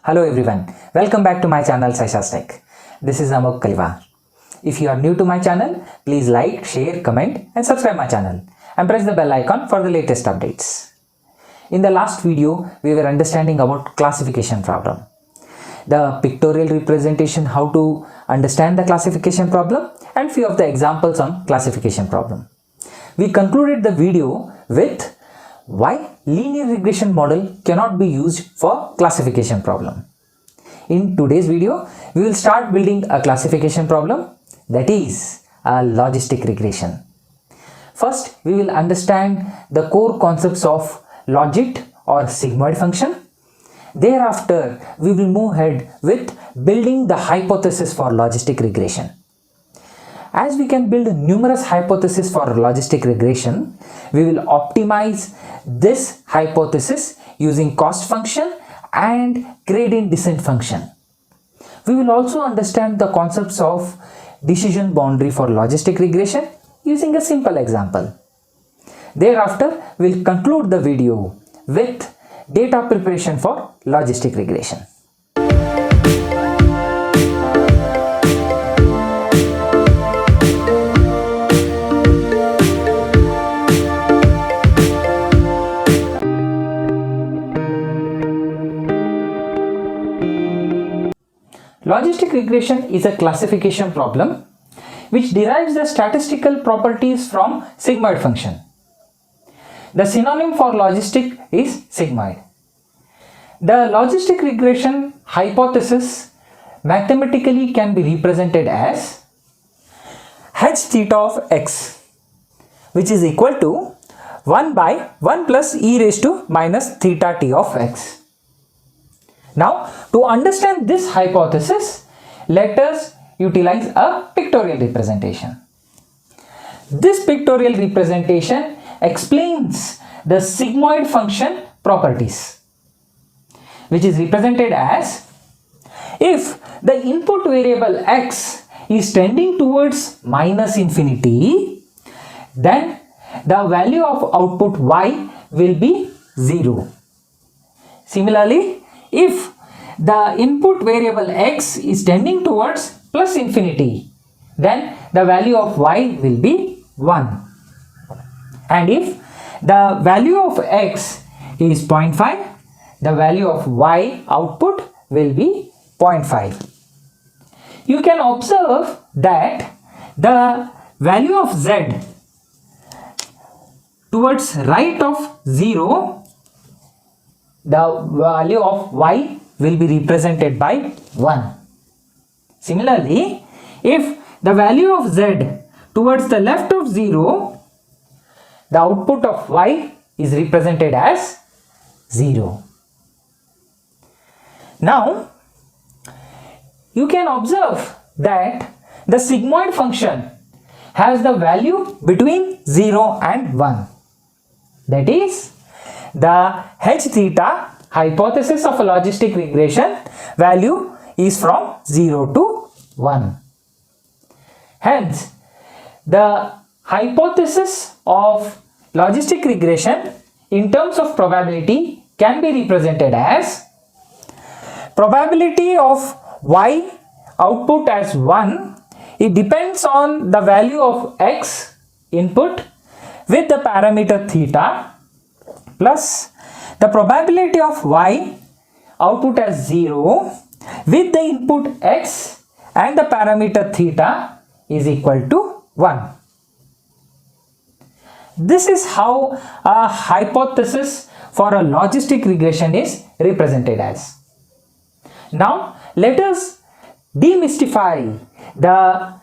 Hello everyone, welcome back to my channel Saisha's Tech. This is Amok Kaliwa. If you are new to my channel, please like, share, comment and subscribe my channel and press the bell icon for the latest updates. In the last video, we were understanding about classification problem. The pictorial representation, how to understand the classification problem and few of the examples on classification problem. We concluded the video with why linear regression model cannot be used for classification problem. In today's video, we will start building a classification problem, that is a logistic regression. First, we will understand the core concepts of logit or sigmoid function. Thereafter, we will move ahead with building the hypothesis for logistic regression. As we can build numerous hypotheses for logistic regression, we will optimize this hypothesis using cost function and gradient descent function. We will also understand the concepts of decision boundary for logistic regression using a simple example. Thereafter, we will conclude the video with data preparation for logistic regression. Logistic regression is a classification problem which derives the statistical properties from sigmoid function. The synonym for logistic is sigmoid. The logistic regression hypothesis mathematically can be represented as h theta of x, which is equal to 1 by 1 plus e raised to minus theta t of x. Now, to understand this hypothesis, let us utilize a pictorial representation. This pictorial representation explains the sigmoid function properties, which is represented as if the input variable x is tending towards minus infinity, then the value of output y will be 0. Similarly, if the input variable x is tending towards plus infinity, then the value of y will be 1. And if the value of x is 0.5, the value of y output will be 0.5. You can observe that the value of z towards right of 0, the value of y will be represented by 1. Similarly, if the value of z towards the left of 0, the output of y is represented as 0. Now, you can observe that the sigmoid function has the value between 0 and 1. That is, the h theta hypothesis of a logistic regression value is from 0 to 1. Hence, the hypothesis of logistic regression in terms of probability can be represented as probability of y output as 1. It depends on the value of x input with the parameter theta plus the probability of y output as 0 with the input x and the parameter theta is equal to 1. This is how a hypothesis for a logistic regression is represented as. Now, let us demystify the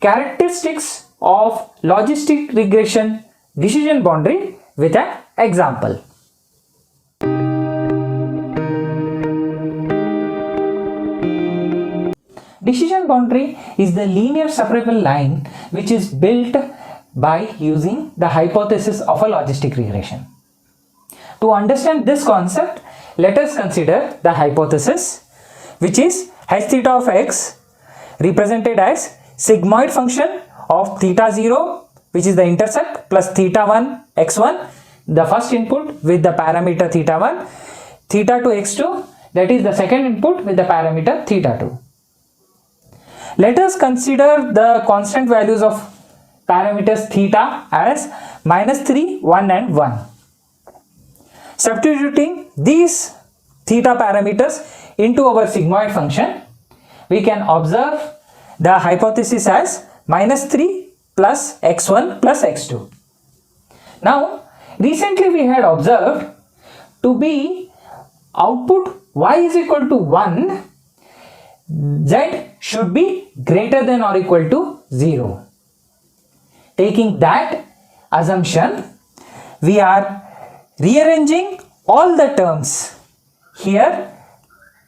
characteristics of logistic regression decision boundary with an example. Decision boundary is the linear separable line which is built by using the hypothesis of a logistic regression. To understand this concept, let us consider the hypothesis, which is h theta of x represented as sigmoid function of theta 0, which is the intercept, plus theta 1 x1, the first input with the parameter theta 1, theta 2 x2 that is the second input with the parameter theta 2. Let us consider the constant values of parameters theta as -3, 1 and 1. Substituting these theta parameters into our sigmoid function, we can observe the hypothesis as -3 plus x1 plus x2. Now, recently we had observed to be output y is equal to 1, z should be greater than or equal to 0. Taking that assumption, we are rearranging all the terms here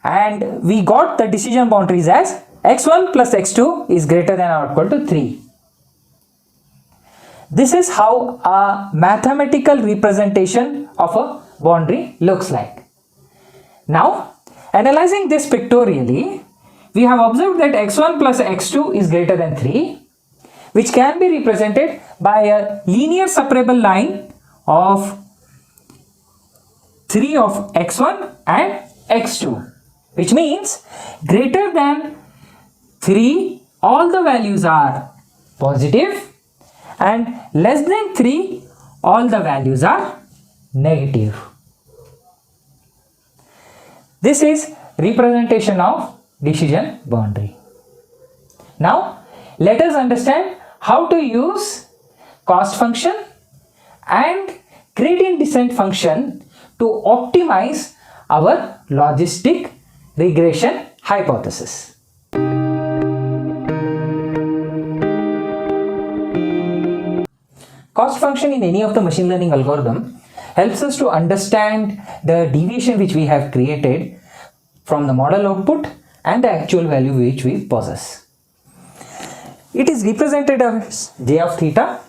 and we got the decision boundaries as x1 plus x2 is greater than or equal to 3. This is how a mathematical representation of a boundary looks like. Now, analyzing this pictorially, we have observed that x1 plus x2 is greater than 3, which can be represented by a linear separable line of 3 of x1 and x2, which means greater than 3 all the values are positive and less than 3 all the values are negative. This is representation of decision boundary. Now let us understand how to use cost function and gradient descent function to optimize our logistic regression hypothesis. Cost function in any of the machine learning algorithm helps us to understand the deviation which we have created from the model output and the actual value which we possess. It is represented as j of theta,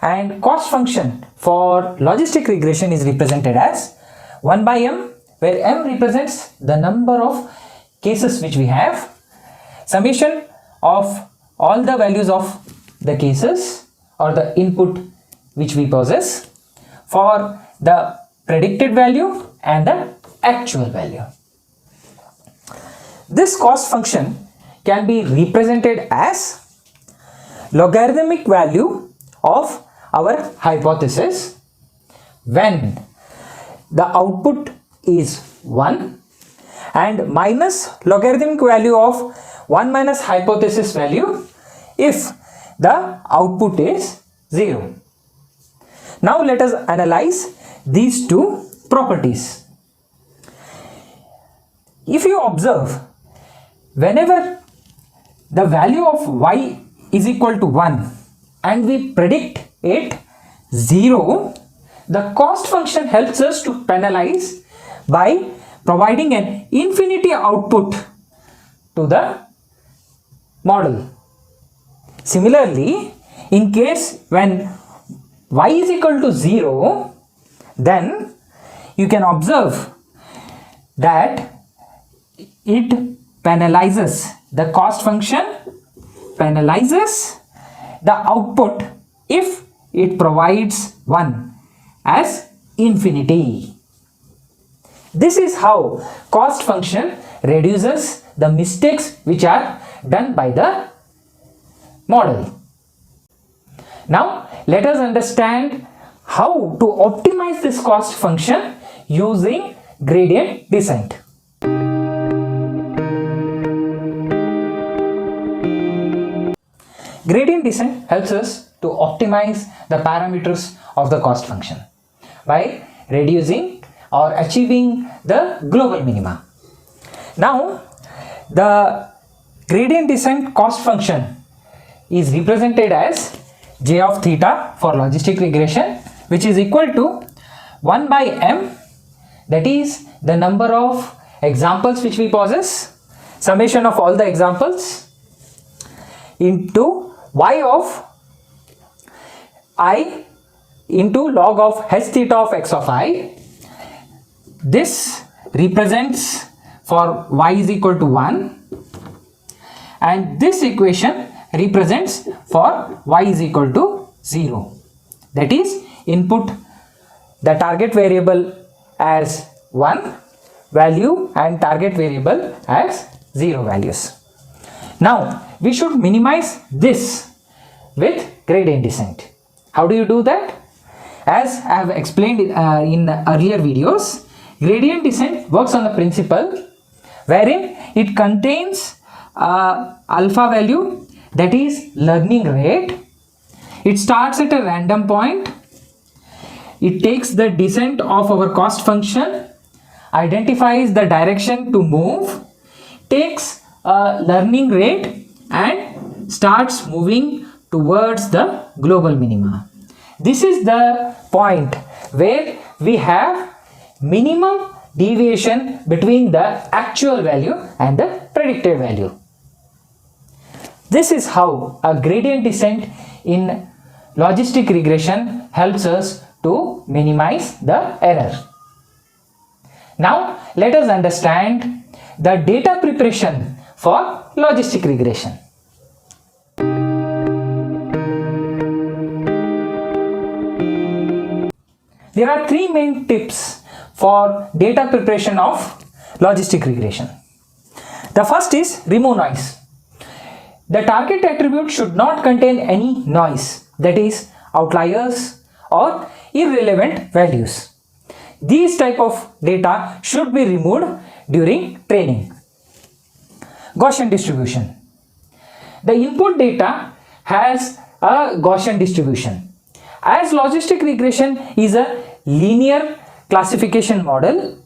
and cost function for logistic regression is represented as 1 by m, where m represents the number of cases which we have, summation of all the values of the cases or the input which we possess for the predicted value and the actual value. This cost function can be represented as logarithmic value of our hypothesis when the output is 1 and minus logarithmic value of 1 minus hypothesis value if the output is 0. Now let us analyze these two properties. If you observe, whenever the value of y is equal to 1 and we predict it 0, the cost function helps us to penalize by providing an infinity output to the model. Similarly, in case when y is equal to 0, then you can observe that it penalizes, the cost function penalizes the output if it provides 1 as infinity. This is how cost function reduces the mistakes which are done by the model. Now let us understand how to optimize this cost function using gradient descent. Gradient descent helps us to optimize the parameters of the cost function by reducing or achieving the global minima. Now the gradient descent cost function is represented as j of theta for logistic regression, which is equal to 1 by m, that is the number of examples which we possess, summation of all the examples, into y of I into log of h theta of x of I. This represents for y is equal to 1, and this equation represents for y is equal to 0. That is, input the target variable as 1 value and target variable as 0 values. Now we should minimize this with gradient descent. How do you do that? As I have explained in earlier videos, gradient descent works on the principle wherein it contains alpha value, that is learning rate. It starts at a random point. It takes the descent of our cost function, identifies the direction to move, takes a learning rate and starts moving towards the global minima. This is the point where we have minimum deviation between the actual value and the predicted value. This is how a gradient descent in logistic regression helps us to minimize the error. Now let us understand the data preparation for logistic regression. There are three main tips for data preparation of logistic regression. The first is remove noise. The target attribute should not contain any noise, that is outliers or irrelevant values. These type of data should be removed during training. Gaussian distribution. The input data has a Gaussian distribution. As logistic regression is a linear classification model,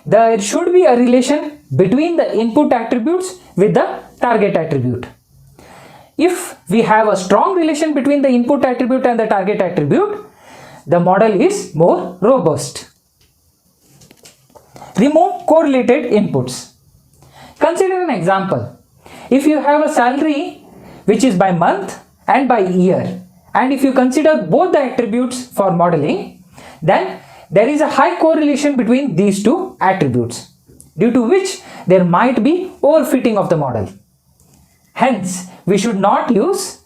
there should be a relation between the input attributes with the target attribute. If we have a strong relation between the input attribute and the target attribute, the model is more robust. Remove correlated inputs. Consider an example. If you have a salary which is by month and by year, and if you consider both the attributes for modeling, then there is a high correlation between these two attributes, due to which there might be overfitting of the model. Hence, we should not use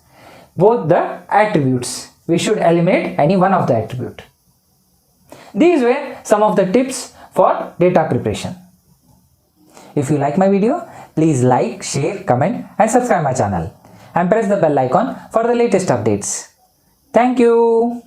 both the attributes. We should eliminate any one of the attribute. These were some of the tips for data preparation. If you like my video, please like, share, comment and subscribe my channel and press the bell icon for the latest updates. Thank you.